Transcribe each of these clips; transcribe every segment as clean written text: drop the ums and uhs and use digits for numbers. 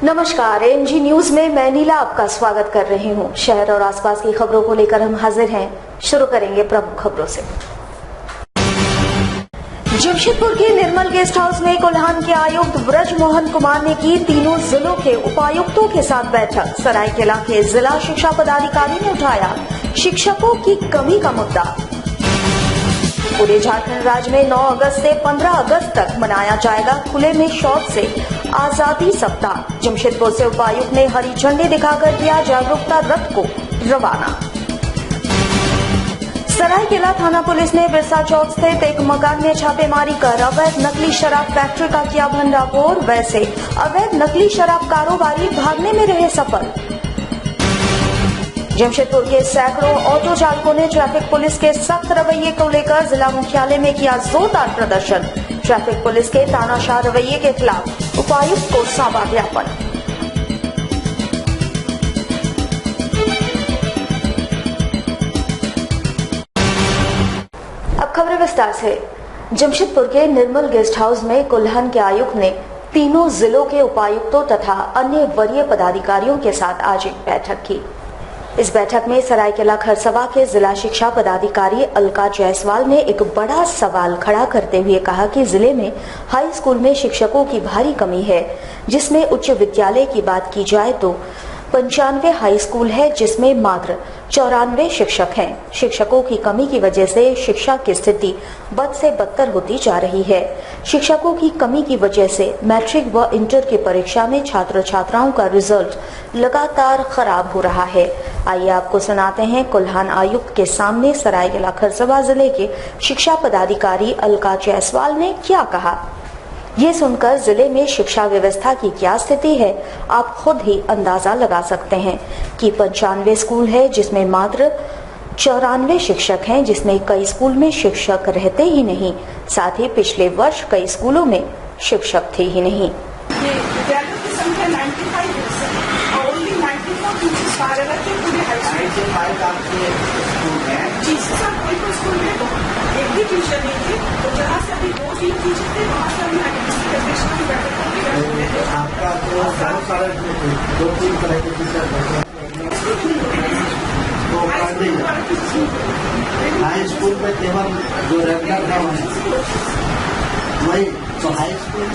नमस्कार, NG news में मैं नीला आपका स्वागत कर रही हूं। शहर और आसपास की खबरों को लेकर हम हाजिर हैं। शुरू करेंगे प्रमुख खबरों से। जमशेदपुर के निर्मल गेस्ट हाउस में कोल्हान के आयुक्त ब्रज मोहन कुमार ने की तीनों जिलों के उपायुक्तों के साथ बैठक। सरायकेला के जिला शिक्षा पदाधिकारी ने उठाया शिक्षकों की कमी का मुद्दा। पूरे झारखंड राज्य में 9 अगस्त से 15 अगस्त तक मनाया जाएगा खुले में शौच से आजादी सप्ताह। जमशेदपुर से उपायुक्त ने हरी झंडी दिखाकर किया जागरूकता रथ को रवाना। सरायकेला थाना पुलिस ने बिरसा चौक स्थित एक मकान में छापेमारी कर अवैध नकली शराब फैक्ट्री का किया भंडाफोड़। वैसे अवैध नकली शराब कारोबारी भागने में रहे सफल। जमशेदपुर के सैकड़ों ऑटो चालकों ने ट्रैफिक पुलिस के सख्त रवैये को लेकर जिला मुख्यालय में किया जोरदार प्रदर्शन। ट्रैफिक पुलिस के तानाशाह रवैये के खिलाफ उपायुक्त को सौंपा ज्ञापन। अब खबरें विस्तार से। जमशेदपुर के निर्मल गेस्ट हाउस में कोल्हान के आयुक्त ने तीनों जिलों के उपायुक्तों तथा अन्य वरीय पदाधिकारियों के साथ आज एक बैठक की। इस बैठक में सरायकेला खरसवा के जिला शिक्षा पदाधिकारी अलका जायसवाल ने एक बड़ा सवाल खड़ा करते हुए कहा कि जिले में हाई स्कूल में शिक्षकों की भारी कमी है, जिसमें उच्च विद्यालय की बात की जाए तो 95 हाई स्कूल है जिसमें मात्र 94 शिक्षक हैं। शिक्षकों की कमी की वजह से शिक्षा की स्थिति बद से बदतर होती जा रही है। शिक्षकों की कमी की वजह से मैट्रिक व इंटर की परीक्षा में छात्र छात्राओं का रिजल्ट लगातार खराब हो रहा है। आइए आपको सुनाते हैं कोल्हान आयुक्त के सामने सरायकेला खरसवा जिले के शिक्षा पदाधिकारी अलका जायसवाल ने क्या कहा। ये सुनकर जिले में शिक्षा व्यवस्था की क्या स्थिति है, आप खुद ही अंदाजा लगा सकते हैं कि 95 स्कूल है जिसमें मात्र 94 शिक्षक हैं, जिसमें कई स्कूल में शिक्षक रहते ही नहीं। साथ ही पिछले वर्ष कई स्कूलों में शिक्षक थे ही नहीं। विद्यालयों की संख्या 95 है और ओनली 94 टीचर्स कार्यरत है पूरे हाई जी सर। कोई स्कूल में एक भी टीचर नहीं थे, तो जहाँ से अभी 2-3 टीचर थे वहाँ से हमने एडमिनिस्ट्रेशन की बैठक आपका तो बहुत सारे 2-3 तरह के टीचर हाई स्कूल में केवल जो रेगुलर है वही तो हाई स्कूल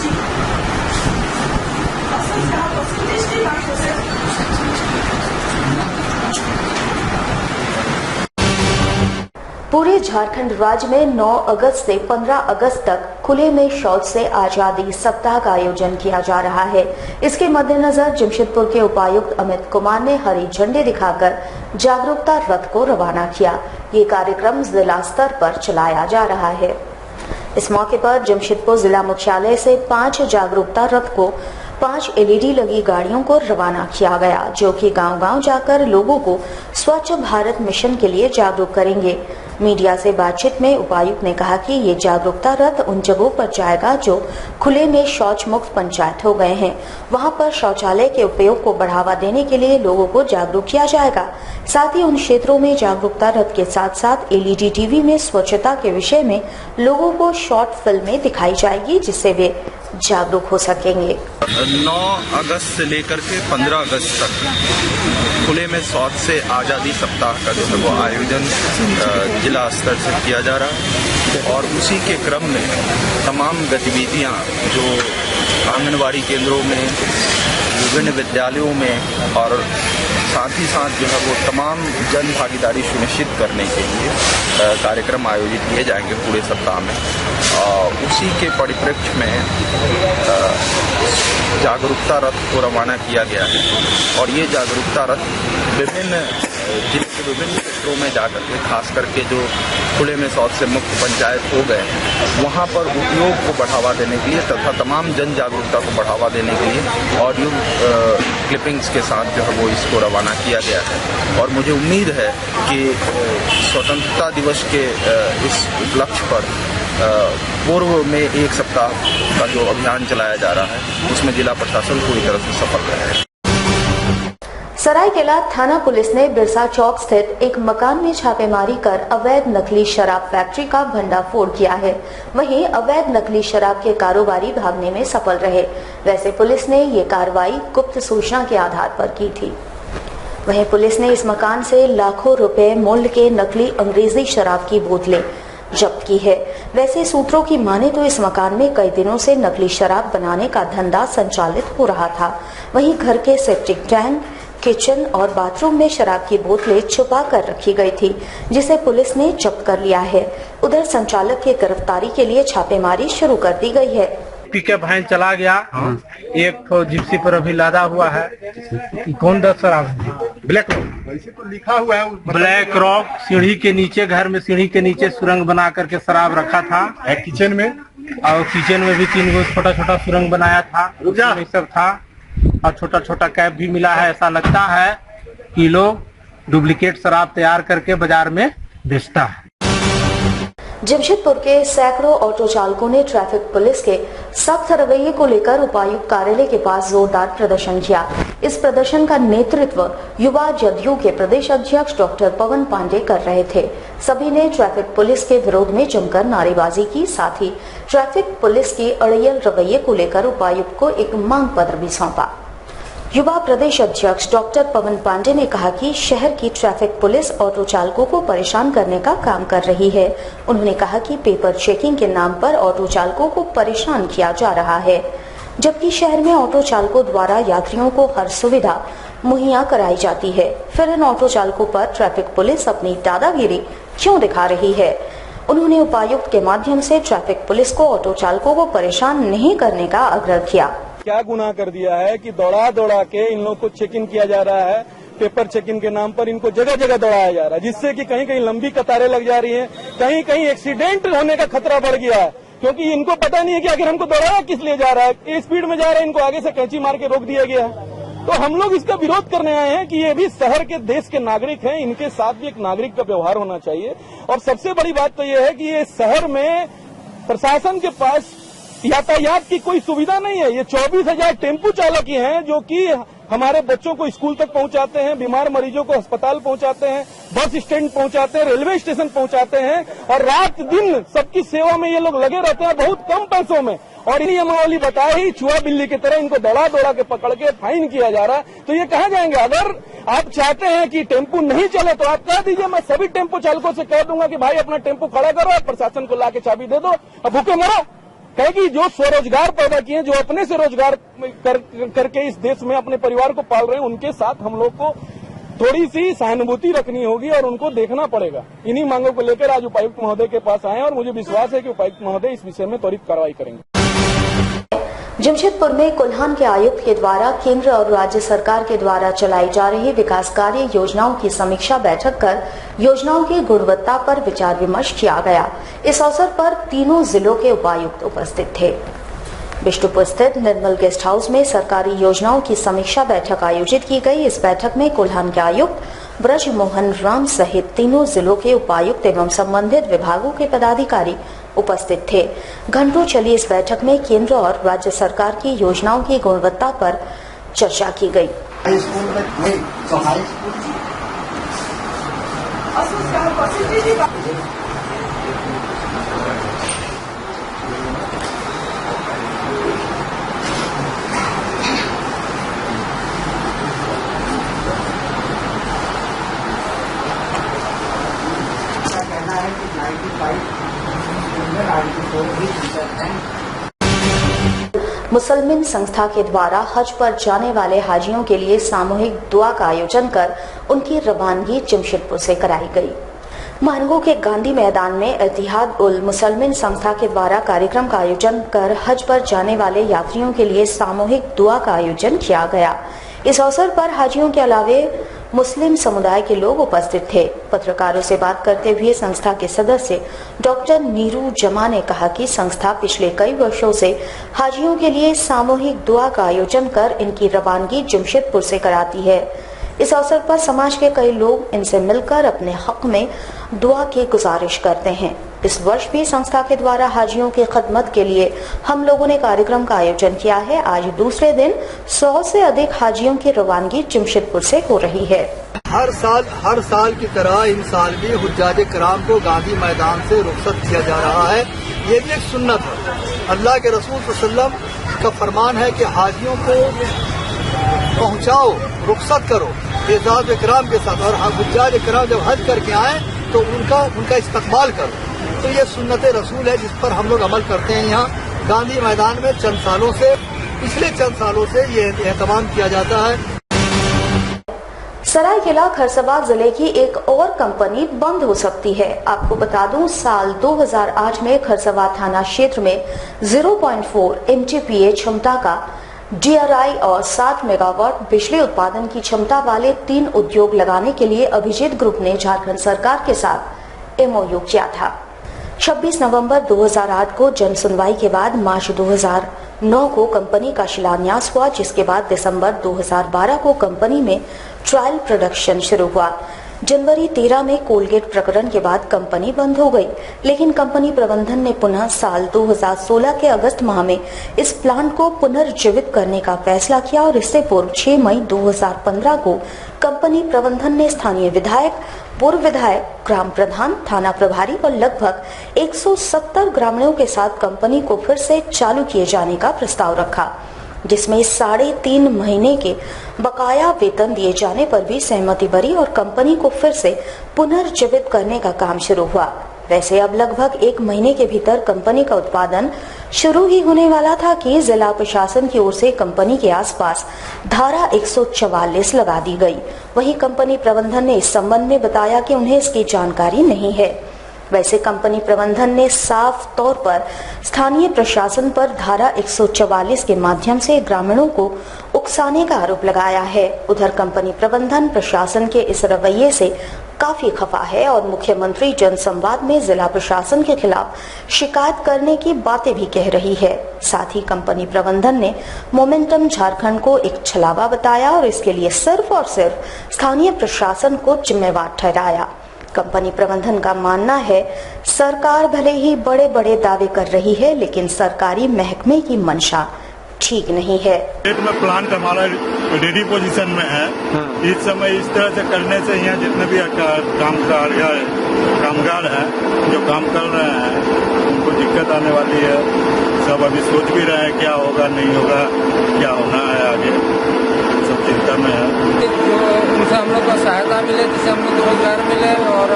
पूरे झारखंड राज्य में 9 अगस्त से 15 अगस्त तक खुले में शौच से आजादी सप्ताह का आयोजन किया जा रहा है। इसके मद्देनजर जमशेदपुर के उपायुक्त अमित कुमार ने हरी झंडी दिखाकर जागरूकता रथ को रवाना किया। ये कार्यक्रम जिला स्तर पर चलाया जा रहा है। इस मौके पर जमशेदपुर जिला मुख्यालय से 5 जागरूकता रथ को 5 एलईडी लगी गाड़ियों को रवाना किया गया, जो कि गांव-गांव जाकर लोगों को स्वच्छ भारत मिशन के लिए जागरूक करेंगे। मीडिया से बातचीत में उपायुक्त ने कहा कि ये जागरूकता रथ उन जगहों पर जाएगा जो खुले में शौच मुक्त पंचायत हो गए हैं। वहां पर शौचालय के उपयोग को बढ़ावा देने के लिए लोगों को जागरूक किया जाएगा। साथ ही उन क्षेत्रों में जागरूकता रथ के साथ साथ एलईडी टीवी में स्वच्छता के विषय में लोगों को शॉर्ट फिल्में दिखाई जाएगी, जिससे वे जागरूक हो सकेंगे। 9 अगस्त से लेकर के 15 अगस्त तक खुले में शौच से आज़ादी सप्ताह का जो है वो आयोजन जिला स्तर से किया जा रहा है और उसी के क्रम में तमाम गतिविधियां जो आंगनवाड़ी केंद्रों में, विभिन्न विद्यालयों में और साथ ही साथ जो है वो तमाम जन भागीदारी सुनिश्चित करने के लिए कार्यक्रम आयोजित किए जाएंगे पूरे सप्ताह में। उसी के परिप्रेक्ष्य में जागरूकता रथ को रवाना किया गया है और ये जागरूकता रथ विभिन्न जिले के विभिन्न क्षेत्रों में जाकर के खास करके जो खुले में शौच से मुक्त पंचायत हो गए हैं वहाँ पर उपयोग को बढ़ावा देने के लिए तथा तमाम जन जागरूकता को बढ़ावा देने के लिए ऑडियो क्लिपिंग्स के साथ जो है वो इसको रवाना किया गया है। और मुझे उम्मीद है कि स्वतंत्रता दिवस के इस उपलक्ष्य पर पूर्व में एक सप्ताह का जो अभियान चलाया जा रहा है उसमें जिला प्रशासन पूरी तरह से सफल रहा है। सरायकेला थाना पुलिस ने बिरसा चौक स्थित एक मकान में छापेमारी कर अवैध नकली शराब फैक्ट्री का भंडाफोड़ किया है। वहीं अवैध नकली शराब के कारोबारी भागने में सफल रहे। वैसे पुलिस ने ये कार्रवाई गुप्त सूचना के आधार पर की थी। वहीं पुलिस ने इस मकान से लाखों रुपए मूल्य के नकली अंग्रेजी शराब की बोतलें जब्त की है। वैसे सूत्रों की माने तो इस मकान में कई दिनों से नकली शराब बनाने का धंधा संचालित हो रहा था। वहीं घर के सेप्टिक टैंक, किचन और बाथरूम में शराब की बोतलें छुपा कर रखी गई थी, जिसे पुलिस ने जब्त कर लिया है। उधर संचालक की गिरफ्तारी के लिए छापेमारी शुरू कर दी गई है। पिकअप वैन चला गया, एक तो जिप्सी पर अभी लादा हुआ है। कौन सा शराब है? ब्लैक रॉक, वैसे तो लिखा हुआ है ब्लैक रॉक। सीढ़ी के नीचे, घर में सीढ़ी के नीचे सुरंग बना करके शराब रखा था। किचन में, और किचन में भी 3 गो छोटा छोटा सुरंग बनाया था, सब था। और छोटा छोटा कैप भी मिला है। ऐसा लगता है कि लोग डुप्लीकेट शराब तैयार करके बाजार में बेचता है। जमशेदपुर के सैकड़ों ऑटो चालकों ने ट्रैफिक पुलिस के सख्त रवैये को लेकर उपायुक्त कार्यालय के पास जोरदार प्रदर्शन किया। इस प्रदर्शन का नेतृत्व युवा जदयू के प्रदेश अध्यक्ष डॉक्टर पवन पांडे कर रहे थे। सभी ने ट्रैफिक पुलिस के विरोध में जमकर नारेबाजी की। साथ ही ट्रैफिक पुलिस के अड़ियल रवैये को लेकर उपायुक्त को एक मांग पत्र भी सौंपा। युवा प्रदेश अध्यक्ष डॉक्टर पवन पांडे ने कहा कि शहर की ट्रैफिक पुलिस ऑटो चालकों को परेशान करने का काम कर रही है। उन्होंने कहा कि पेपर चेकिंग के नाम पर ऑटो चालकों को परेशान किया जा रहा है, जबकि शहर में ऑटो चालकों द्वारा यात्रियों को हर सुविधा मुहैया कराई जाती है। फिर इन ऑटो चालकों पर ट्रैफिक पुलिस अपनी दादागिरी क्यों दिखा रही है? उन्होंने उपायुक्त के माध्यम से ट्रैफिक पुलिस को ऑटो चालकों को परेशान नहीं करने का आग्रह किया। क्या गुनाह कर दिया है कि दौड़ा दौड़ा के इन लोग को चेक इन किया जा रहा है। पेपर चेक इन के नाम पर इनको जगह जगह दौड़ाया जा रहा है, जिससे कि कहीं कहीं लंबी कतारें लग जा रही हैं, कहीं कहीं एक्सीडेंट होने का खतरा बढ़ गया है। क्योंकि इनको पता नहीं है कि आखिर हमको दौड़ाया किस लिए जा रहा है। स्पीड में जा रहे हैं, इनको आगे से कैंची मार के रोक दिया गया है। तो हम लोग इसका विरोध करने आए हैं कि ये भी शहर के देश के नागरिक हैं, इनके साथ भी एक नागरिक का व्यवहार होना चाहिए। और सबसे बड़ी बात तो ये है कि ये शहर में प्रशासन के पास यातायात की कोई सुविधा नहीं है। ये 24,000 टेम्पू चालक ही हैं जो कि हमारे बच्चों को स्कूल तक पहुंचाते हैं, बीमार मरीजों को अस्पताल पहुंचाते हैं, बस स्टैंड पहुंचाते हैं, रेलवे स्टेशन पहुंचाते हैं, और रात दिन सबकी सेवा में ये लोग लगे रहते हैं बहुत कम पैसों में। और इन्हीं नियमावली बताए ही चूहा बिल्ली की तरह इनको दौड़ा दौड़ा के पकड़ के फाइन किया जा रहा है। तो ये कहाँ जाएंगे? अगर आप चाहते हैं कि टेम्पू नहीं चले तो आप कह दीजिए, मैं सभी टेम्पो चालकों से कह दूंगा कि भाई अपना टेम्पो खड़ा करो और प्रशासन को लाके चाबी दे दो, अब भूखे मरो। कहेगी जो स्वरोजगार पैदा किए, जो अपने से रोजगार करके इस देश में अपने परिवार को पाल रहे हैं, उनके साथ हम लोग को थोड़ी सी सहानुभूति रखनी होगी और उनको देखना पड़ेगा। इन्हीं मांगों को लेकर आज उपायुक्त महोदय के पास आए और मुझे विश्वास है कि उपायुक्त महोदय इस विषय में त्वरित कार्रवाई करेंगे। जमशेदपुर में कोल्हान के आयुक्त के द्वारा केंद्र और राज्य सरकार के द्वारा चलाई जा रही विकास कार्य योजनाओं की समीक्षा बैठक कर योजनाओं की गुणवत्ता पर विचार विमर्श किया गया। इस अवसर पर तीनों जिलों के उपायुक्त उपस्थित थे। बिष्टुपुर स्थित निर्मल गेस्ट हाउस में सरकारी योजनाओं की समीक्षा बैठक आयोजित की गई। इस बैठक में कोल्हान के आयुक्त ब्रज मोहन राम सहित तीनों जिलों के उपायुक्त एवं संबंधित विभागों के पदाधिकारी उपस्थित थे। घंटों चली इस बैठक में केंद्र और राज्य सरकार की योजनाओं की गुणवत्ता पर चर्चा की गई। मुसलमान संस्था के द्वारा हज पर जाने वाले हाजियों के लिए सामूहिक दुआ का आयोजन कर उनकी रवानगी जमशेदपुर से कराई गई। महंगो के गांधी मैदान में इत्तेहाद उल मुसलमान संस्था के द्वारा कार्यक्रम का आयोजन कर हज पर जाने वाले यात्रियों के लिए सामूहिक दुआ का आयोजन किया गया। इस अवसर पर हाजियों के अलावे मुस्लिम समुदाय के लोग उपस्थित थे। पत्रकारों से बात करते हुए संस्था के सदस्य डॉक्टर नीरू जमा ने कहा कि संस्था पिछले कई वर्षों से हाजियों के लिए सामूहिक दुआ का आयोजन कर इनकी रवानगी जमशेदपुर से कराती है। इस अवसर पर समाज के कई लोग इनसे मिलकर अपने हक में दुआ की गुजारिश करते हैं। इस वर्ष भी संस्था के द्वारा हाजियों की खिदमत के लिए हम लोगों ने कार्यक्रम का आयोजन किया है। आज दूसरे दिन 100 से अधिक हाजियों की रवानगी जमशेदपुर से हो रही है। हर साल की तरह इन साल भी हुज्जाज कराम को गांधी मैदान से रुखसत किया जा रहा है। ये भी एक सुन्नत है। अल्लाह के रसूल सल्लल्लाहु अलैहि वसल्लम का फरमान है कि हाजियों को पहुंचाओ, रुखसत करो एजाज कराम के साथ, और हुज्जाज कराम जब हज करके आए तो उनका इस्तकबाल करो। तो ये सुन्नत रसूल है जिस पर हम लोग अमल करते हैं। यहाँ गांधी मैदान में पिछले चंद सालों से ये एहतमाम किया जाता है। सरायकेला खरसवां जिले की एक और कंपनी बंद हो सकती है। आपको बता दूं, साल 2008 में खरसवां थाना क्षेत्र में 0.4 MTPA क्षमता का DRI और 7 मेगावाट बिजली उत्पादन की क्षमता वाले 3 उद्योग लगाने के लिए अभिजीत ग्रुप ने झारखंड सरकार के साथ MOU किया था। 26 नवंबर 2008 को जन सुनवाई के बाद मार्च 2009 को कंपनी का शिलान्यास हुआ, जिसके बाद दिसंबर 2012 को कंपनी में ट्रायल प्रोडक्शन शुरू हुआ। जनवरी 13 में कोलगेट प्रकरण के बाद कंपनी बंद हो गई, लेकिन कंपनी प्रबंधन ने पुनः साल 2016 के अगस्त माह में इस प्लांट को पुनर्जीवित करने का फैसला किया और इससे पूर्व 6 मई 2015 को कंपनी प्रबंधन ने स्थानीय विधायक, पूर्व विधायक, ग्राम प्रधान, थाना प्रभारी और लगभग 170 ग्रामीणों के साथ कंपनी को फिर से चालू किए जाने का प्रस्ताव रखा, जिसमें 3.5 महीने के बकाया वेतन दिए जाने पर भी सहमति भरी और कंपनी को फिर से पुनर्जीवित करने का काम शुरू हुआ। वैसे अब लगभग 1 महीने के भीतर कंपनी का उत्पादन शुरू ही होने वाला था कि जिला प्रशासन की ओर से कंपनी के आसपास धारा 144 लगा दी गई। वहीं कंपनी प्रबंधन ने इस संबंध में बताया कि उन्हें इसकी जानकारी नहीं है। वैसे कंपनी प्रबंधन ने साफ तौर पर स्थानीय प्रशासन पर धारा 144 के माध्यम से ग्रामीणों को उकसाने का आरोप लगाया है। उधर कंपनी प्रबंधन प्रशासन के इस रवैये से काफी खफा है और मुख्यमंत्री जनसंवाद में जिला प्रशासन के खिलाफ शिकायत करने की बातें भी कह रही है। साथ ही कंपनी प्रबंधन ने मोमेंटम झारखंड को एक छलावा बताया और इसके लिए सिर्फ और सिर्फ स्थानीय प्रशासन को जिम्मेवार ठहराया। कंपनी प्रबंधन का मानना है सरकार भले ही बड़े बड़े दावे कर रही है, लेकिन सरकारी महकमे की मंशा ठीक नहीं है। पेट में प्लांट हमारा रेडी पोजीशन में है। इस समय इस तरह से करने से यहाँ जितने भी कामगार हैं जो काम कर रहे हैं उनको दिक्कत आने वाली है। सब अभी सोच भी रहे हैं क्या होगा, नहीं होगा, क्या होना है आगे, सब चिंता में है। उनसे हम लोग को सहायता मिले, जिससे हम लोग को रोजगार मिले और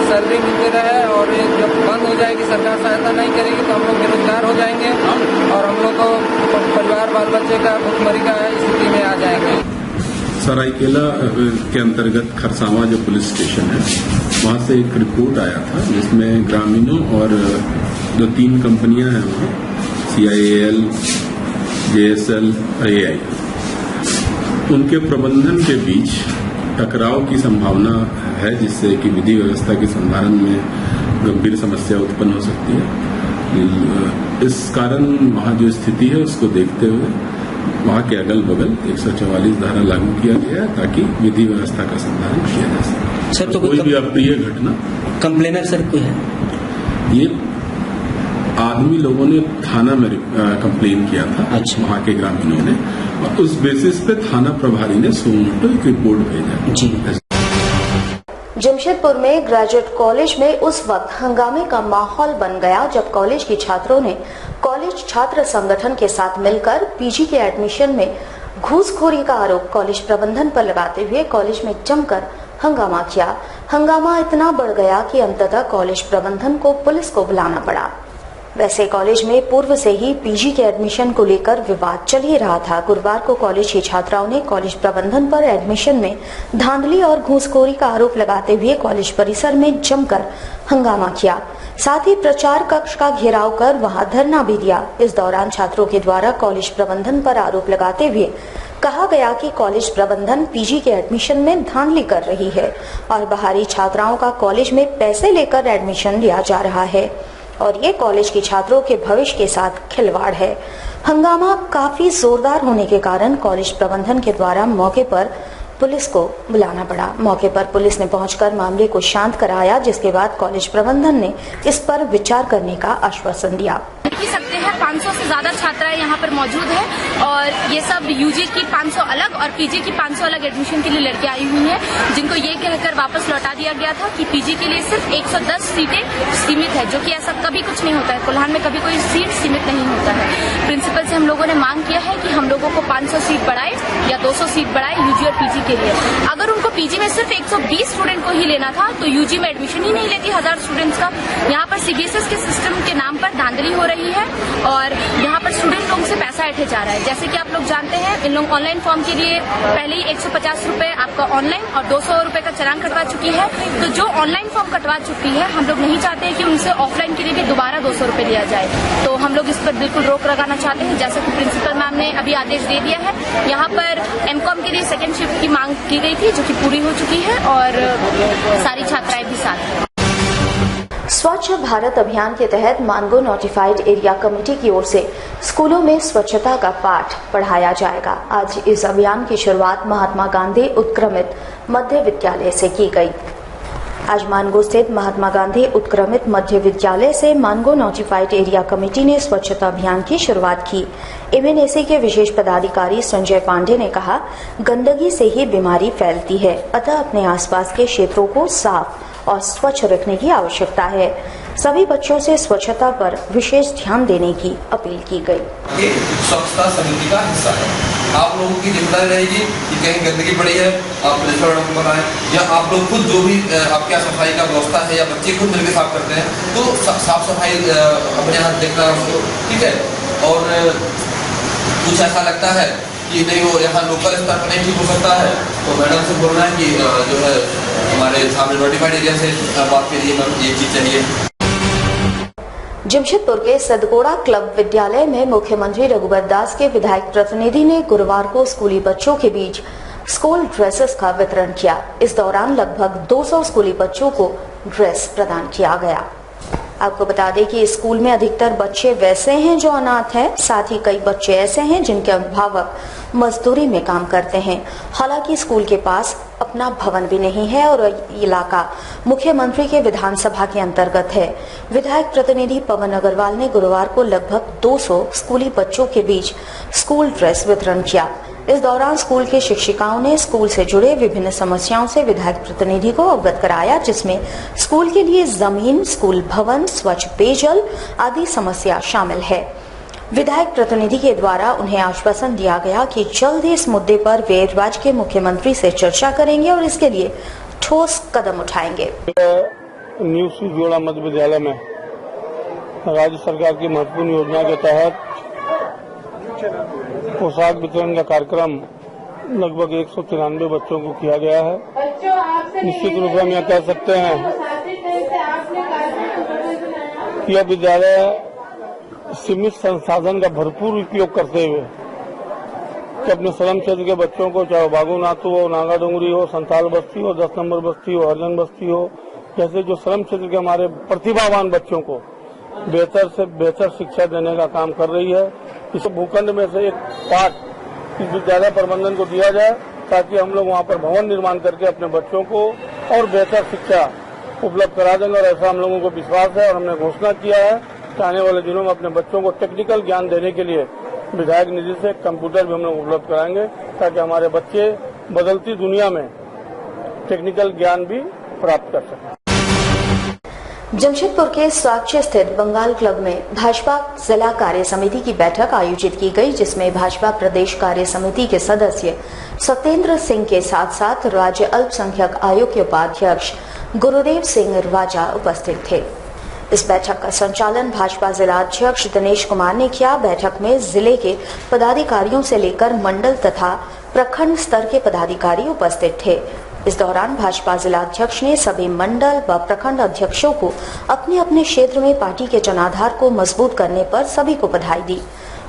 सैलरी मिलती रहे, और ये जब बंद हो जाएगी, सरकार सहायता नहीं करेगी तो हम लोग बेरोजगार हो जाएंगे और हम लोग को परिवार बाल बच्चे का भुखमरी का स्थिति में आ जाएंगे। सरायकेला के अंतर्गत खरसावां जो पुलिस स्टेशन है, वहां से एक रिपोर्ट आया था जिसमें ग्रामीणों और जो 3 कंपनियां हैं वहाँ, CIAL, JSL, AI, उनके प्रबंधन के बीच टकराव की संभावना है, जिससे कि विधि व्यवस्था के संधारण में गंभीर समस्या उत्पन्न हो सकती है। इस कारण वहाँ जो स्थिति है उसको देखते हुए वहाँ के अगल बगल 144 धारा लागू किया गया है ताकि विधि व्यवस्था का संधारण किया जा सके। सर, तो कोई भी अप्रिय घटना, कंप्लेनर सर कोई है? ये आदमी लोगों ने थाना में कंप्लेन किया था। अच्छा। वहाँ के ग्रामीणों ने, और उस बेसिस पे थाना प्रभारी ने सोमवार को एक रिपोर्ट भेजा। जी। जमशेदपुर में ग्रेजुएट कॉलेज में उस वक्त हंगामे का माहौल बन गया जब कॉलेज के छात्रों ने कॉलेज छात्र संगठन के साथ मिलकर पीजी के एडमिशन में घूसखोरी का आरोप कॉलेज प्रबंधन पर लगाते हुए कॉलेज में जमकर हंगामा किया। हंगामा इतना बढ़ गया कि अंततः कॉलेज प्रबंधन को पुलिस को बुलाना पड़ा। वैसे कॉलेज में पूर्व से ही पीजी के एडमिशन को लेकर विवाद चल ही रहा था। गुरुवार को कॉलेज की छात्राओं ने कॉलेज प्रबंधन पर एडमिशन में धांधली और घूसखोरी का आरोप लगाते हुए कॉलेज परिसर में जमकर हंगामा किया। साथ ही प्रचार कक्ष का घेराव कर वहां धरना भी दिया। इस दौरान छात्रों के द्वारा कॉलेज प्रबंधन पर आरोप लगाते हुए कहा गया कि कॉलेज प्रबंधन पीजी के एडमिशन में धांधली कर रही है और बाहरी छात्राओं का कॉलेज में पैसे लेकर एडमिशन लिया जा रहा है और ये कॉलेज के छात्रों के भविष्य के साथ खिलवाड़ है। हंगामा काफी जोरदार होने के कारण कॉलेज प्रबंधन के द्वारा मौके पर पुलिस को बुलाना पड़ा। मौके पर पुलिस ने पहुंचकर मामले को शांत कराया, जिसके बाद कॉलेज प्रबंधन ने इस पर विचार करने का आश्वासन दिया। देख सकते हैं 500 से ज्यादा छात्राएं यहाँ पर मौजूद हैं और ये सब यूजी की 500 अलग और पीजी की 500 अलग एडमिशन के लिए लड़कियां आई हुई हैं, जिनको ये कहकर वापस लौटा दिया गया था कि पीजी के लिए सिर्फ 110 सीटें सीमित है, जो कि ऐसा कभी कुछ नहीं होता है। कोल्हान में कभी कोई सीट सीमित नहीं होता है। प्रिंसिपल से हम लोगों ने मांग किया है कि हम लोगों को 500 सीट बढ़ाए या 200 सीट बढ़ाए यूजी और पीजी के लिए। अगर उनको पीजी में सिर्फ 120 स्टूडेंट को ही लेना था तो यूजी में एडमिशन ही नहीं लेती 1000 स्टूडेंट्स का। यहाँ पर सीबीएसई के सिस्टम के नाम पर धांधली हो रही है और यहाँ पर स्टूडेंट लोगों से पैसा ऐंठे जा रहा है। जैसे कि आप लोग जानते हैं, इन लोग ऑनलाइन फॉर्म के लिए पहले ही 150 रुपए आपका ऑनलाइन और 200 रुपए का चालान कटवा चुकी है। तो जो ऑनलाइन फॉर्म कटवा चुकी है, हम लोग नहीं चाहते हैं कि उनसे ऑफलाइन के लिए भी दोबारा 200 रुपए लिया जाए। तो हम लोग इस पर बिल्कुल रोक लगाना चाहते हैं, जैसा कि प्रिंसिपल मैम ने अभी आदेश दे दिया है। यहाँ पर एमकॉम के लिए सेकेंड शिफ्ट की मांग की गई थी, जो कि पूरी हो चुकी है और सारी छात्राएं भी साथ हैं। स्वच्छ भारत अभियान के तहत मानगो नोटिफाइड एरिया कमेटी की ओर से स्कूलों में स्वच्छता का पाठ पढ़ाया जाएगा। आज इस अभियान की शुरुआत महात्मा गांधी उत्क्रमित मध्य विद्यालय से की गई। आज मानगो स्थित महात्मा गांधी उत्क्रमित मध्य विद्यालय से मानगो नोटिफाइड एरिया कमेटी ने स्वच्छता अभियान की शुरुआत की। एमएनएसी के विशेष पदाधिकारी संजय पांडे ने कहा, गंदगी से ही बीमारी फैलती है, अतः अपने आसपास के क्षेत्रों को साफ और स्वच्छ रखने की आवश्यकता है। सभी बच्चों से स्वच्छता पर विशेष ध्यान देने की अपील की गई। ये स्वच्छता समिति का हिस्सा है। आप लोगों की जिम्मेदारी रहेगी कि कहीं गंदगी पड़ी है आप पर्यावरण बनाएं, या आप लोग खुद जो भी आपके यहाँ सफाई का व्यवस्था है या बच्चे खुद मिलकर साफ करते हैं, तो साफ सफाई अपने यहाँ देखना, ठीक है। और कुछ ऐसा लगता है कि नहीं वो यहाँ लोकल स्तर पर नहीं ठीक हो सकता है, तो मैडम से बोलना है कि जो है हमारे सामने नोटिफाइड एरिया से बात के लिए ये चीज चाहिए। जमशेदपुर के सदगोड़ा क्लब विद्यालय में मुख्यमंत्री रघुबर दास के विधायक प्रतिनिधि ने गुरुवार को स्कूली बच्चों के बीच स्कूल ड्रेसेस का वितरण किया। इस दौरान लगभग 200 स्कूली बच्चों को ड्रेस प्रदान किया गया। आपको बता दें कि स्कूल में अधिकतर बच्चे वैसे हैं जो अनाथ हैं, साथ ही कई बच्चे ऐसे हैं जिनके अभिभावक मजदूरी में काम करते हैं। हालांकि स्कूल के पास अपना भवन भी नहीं है और इलाका मुख्यमंत्री के विधानसभा के अंतर्गत है। विधायक प्रतिनिधि पवन अग्रवाल ने गुरुवार को लगभग 200 स्कूली बच्चों के बीच स्कूल ड्रेस वितरण किया। इस दौरान स्कूल के शिक्षिकाओं ने स्कूल से जुड़े विभिन्न समस्याओं से विधायक प्रतिनिधि को अवगत कराया, जिसमें स्कूल के लिए जमीन, स्कूल भवन, स्वच्छ पेयजल आदि समस्या शामिल है। विधायक प्रतिनिधि के द्वारा उन्हें आश्वासन दिया गया कि जल्द ही इस मुद्दे पर वे राज्य के मुख्यमंत्री से चर्चा करेंगे और इसके लिए ठोस कदम उठाएंगे। न्यू जोड़ा मध्य विद्यालय में राज्य सरकार की महत्वपूर्ण योजना के तहत पोशाक वितरण का कार्यक्रम लगभग 193 बच्चों को किया गया है। निश्चित रूप से हम यह कह सकते हैं कि यह विद्यालय सीमित संसाधन का भरपूर उपयोग करते हुए कि अपने श्रम क्षेत्र के बच्चों को, चाहे बागुनाथ हो, नागा डोंगरी हो, संताल बस्ती हो, 10 नंबर बस्ती हो, हरिजन बस्ती हो, जैसे जो श्रम क्षेत्र के हमारे प्रतिभावान बच्चों को बेहतर से बेहतर शिक्षा देने का काम कर रही है। इस भूखंड में से एक पार्ट इस विद्यालय प्रबंधन को दिया जाए, ताकि हम लोग वहाँ पर भवन निर्माण करके अपने बच्चों को और बेहतर शिक्षा उपलब्ध करा देंगे। और ऐसा हम लोगों को विश्वास है और हमने घोषणा किया है कि आने वाले दिनों में अपने बच्चों को टेक्निकल ज्ञान देने के लिए विधायक निधि से कंप्यूटर भी हम लोग उपलब्ध कराएंगे, ताकि हमारे बच्चे बदलती दुनिया में टेक्निकल ज्ञान भी प्राप्त कर सकें। जमशेदपुर के स्वाक्षी स्थित बंगाल क्लब में भाजपा जिला कार्य समिति की बैठक आयोजित की गई, जिसमें भाजपा प्रदेश कार्य समिति के सदस्य सत्येंद्र सिंह के साथ साथ राज्य अल्पसंख्यक आयोग के उपाध्यक्ष गुरुदेव सिंह रवाजा उपस्थित थे। इस बैठक का संचालन भाजपा जिला अध्यक्ष दिनेश कुमार ने किया। बैठक में जिले के पदाधिकारियों से लेकर मंडल तथा प्रखंड स्तर के पदाधिकारी उपस्थित थे। इस दौरान भाजपा जिला अध्यक्ष ने सभी मंडल व प्रखंड अध्यक्षों को अपने अपने क्षेत्र में पार्टी के जनाधार को मजबूत करने पर सभी को बधाई दी।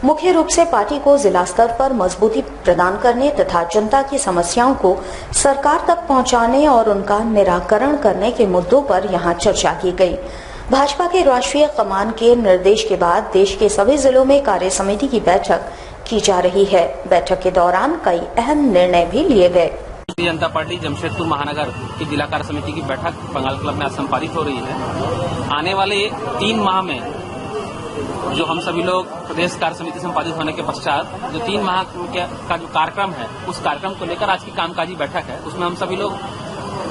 मुख्य रूप से पार्टी को जिला स्तर पर मजबूती प्रदान करने तथा जनता की समस्याओं को सरकार तक पहुंचाने और उनका निराकरण करने के मुद्दों पर यहां चर्चा की गई। भाजपा के राष्ट्रीय कमान के निर्देश के बाद देश के सभी जिलों में कार्य समिति की बैठक की जा रही है। बैठक के दौरान कई अहम निर्णय भी लिए गए। भारतीय जनता पार्टी जमशेदपुर महानगर की जिला कार्य समिति की बैठक बंगाल क्लब में आज संपादित हो रही है। आने वाले 3 माह में जो हम सभी लोग प्रदेश कार्य समिति संपादित होने के पश्चात जो 3 माह का जो कार्यक्रम है, उस कार्यक्रम को लेकर आज की कामकाजी बैठक है। उसमें हम सभी लोग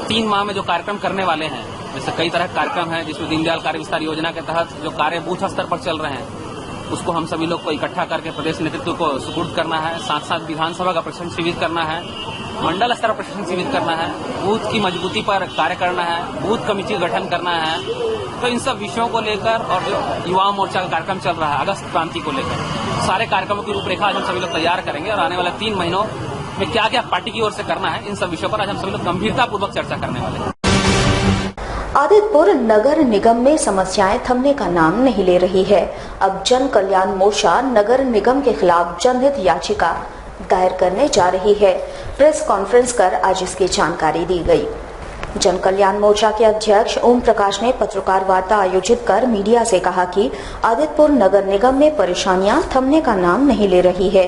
3 माह में जो कार्यक्रम करने वाले हैं, जैसे कई तरह के कार्यक्रम हैं जिसमें दीनदयाल कार्य विस्तार योजना के तहत जो कार्य बूथ स्तर पर चल रहे हैं, उसको हम सभी लोग को इकट्ठा करके प्रदेश नेतृत्व को सुपुर्द करना है। साथ साथ विधानसभा का प्रशिक्षण शिविर करना है, मंडल स्तर पर प्रशिक्षण शिविर करना है, बूथ की मजबूती पर कार्य करना है, बूथ कमेटी गठन करना है। तो इन सब विषयों को लेकर और जो युवा मोर्चा का कार्यक्रम चल रहा है अगस्त क्रांति को लेकर, सारे कार्यक्रमों की रूपरेखा आज हम सभी लोग तैयार करेंगे और आने वाले 3 महीनों में क्या क्या पार्टी की ओर से करना है, इन सब विषयों पर आज हम सभी लोग गंभीरतापूर्वक चर्चा करने वाले हैं। आदित्यपुर नगर निगम में समस्याएं थमने का नाम नहीं ले रही है। अब जन कल्याण मोर्चा नगर निगम के खिलाफ जनहित याचिका दायर करने जा रही है। प्रेस कॉन्फ्रेंस कर आज इसकी जानकारी दी गई। जन कल्याण मोर्चा के अध्यक्ष ओम प्रकाश ने पत्रकार वार्ता आयोजित कर मीडिया से कहा कि आदित्यपुर नगर निगम में परेशानियां थमने का नाम नहीं ले रही है।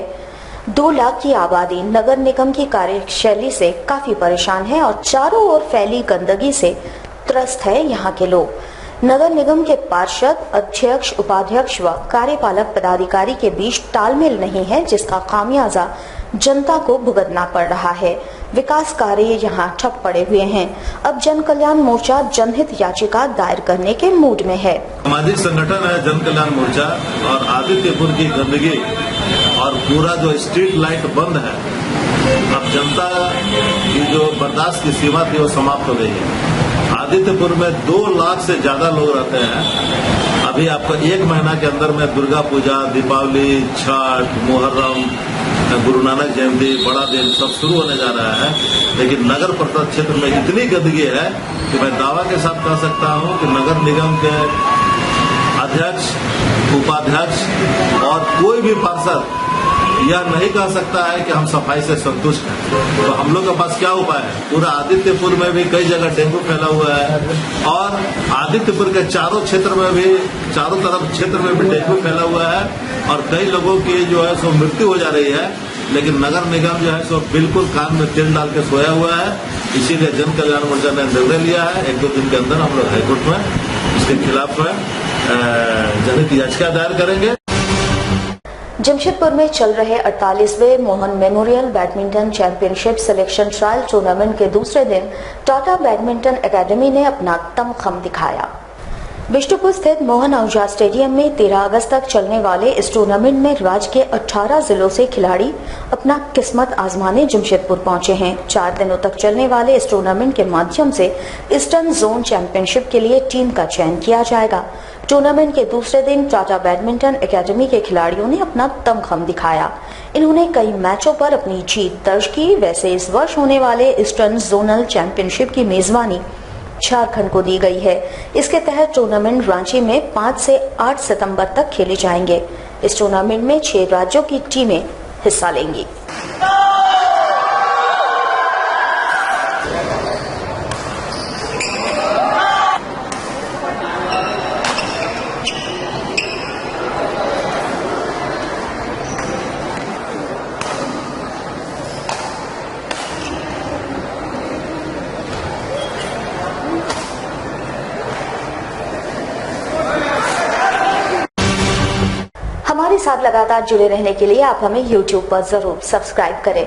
2 लाख की आबादी नगर निगम की कार्यशैली से काफी परेशान है और चारों ओर फैली गंदगी से त्रस्त है यहाँ के लोग। नगर निगम के पार्षद, अध्यक्ष, उपाध्यक्ष व कार्यपालक पदाधिकारी के बीच तालमेल नहीं है, जिसका खामियाजा जनता को भुगतना पड़ रहा है। विकास कार्य यहाँ ठप पड़े हुए हैं। अब जन कल्याण मोर्चा जनहित याचिका दायर करने के मूड में है। सामाजिक संगठन है जन कल्याण मोर्चा और आदित्यपुर की गंदगी और पूरा जो स्ट्रीट लाइट बंद है, अब जनता की जो बर्दाश्त की सीमा थी वो समाप्त हो गई है। आदित्यपुर में 2 लाख से ज्यादा लोग रहते हैं। अभी आपको 1 महीना के अंदर में दुर्गा पूजा, दीपावली, छठ, मुहर्रम, गुरु नानक जयंती, बड़ा दिन सब शुरू होने जा रहा है, लेकिन नगर परिषद क्षेत्र में इतनी गंदगी है कि मैं दावा के साथ कह सकता हूं कि नगर निगम के अध्यक्ष, उपाध्यक्ष और कोई भी पार्षद यह नहीं कह सकता है कि हम सफाई से संतुष्ट हैं। तो हम लोग के पास क्या उपाय है? पूरा आदित्यपुर में भी कई जगह डेंगू फैला हुआ है और आदित्यपुर के चारों क्षेत्र में भी, चारों तरफ क्षेत्र में भी डेंगू फैला हुआ है और कई लोगों की जो है सो मृत्यु हो जा रही है। लेकिन नगर निगम जो है सो बिल्कुल कान में तेल डाल के सोया हुआ है। इसीलिए जन कल्याण मोर्चा ने निर्णय लिया है 1-2 दिन के अंदर हम लोग हाईकोर्ट में इसके खिलाफ जनहित याचिका दायर करेंगे। जमशेदपुर में चल रहे 48वें Mohan memorial badminton championship selection trial tournament के दूसरे दिन टाटा बैडमिंटन एकेडमी ने अपना दमखम दिखाया। बिष्टुपुर स्थित मोहन आहूजा स्टेडियम में 13 अगस्त तक चलने वाले इस टूर्नामेंट में राज्य के 18 जिलों से खिलाड़ी अपना किस्मत आजमाने जमशेदपुर पहुंचे हैं। 4 दिनों तक चलने वाले इस टूर्नामेंट के माध्यम से ईस्टर्न जोन चैंपियनशिप के लिए टीम का चयन किया जाएगा। टूर्नामेंट के दूसरे दिन टाटा बैडमिंटन एकेडमी के खिलाड़ियों ने अपना दमखम दिखाया। इन्होंने कई मैचों पर अपनी जीत दर्ज की। वैसे इस वर्ष होने वाले ईस्टर्न जोनल चैंपियनशिप की मेजबानी झारखंड को दी गई है। इसके तहत टूर्नामेंट रांची में 5 से 8 सितंबर तक खेले जाएंगे। इस टूर्नामेंट में 6 राज्यों की टीमें हिस्सा लेंगी। हमारे साथ लगातार जुड़े रहने के लिए आप हमें YouTube पर जरूर सब्सक्राइब करें।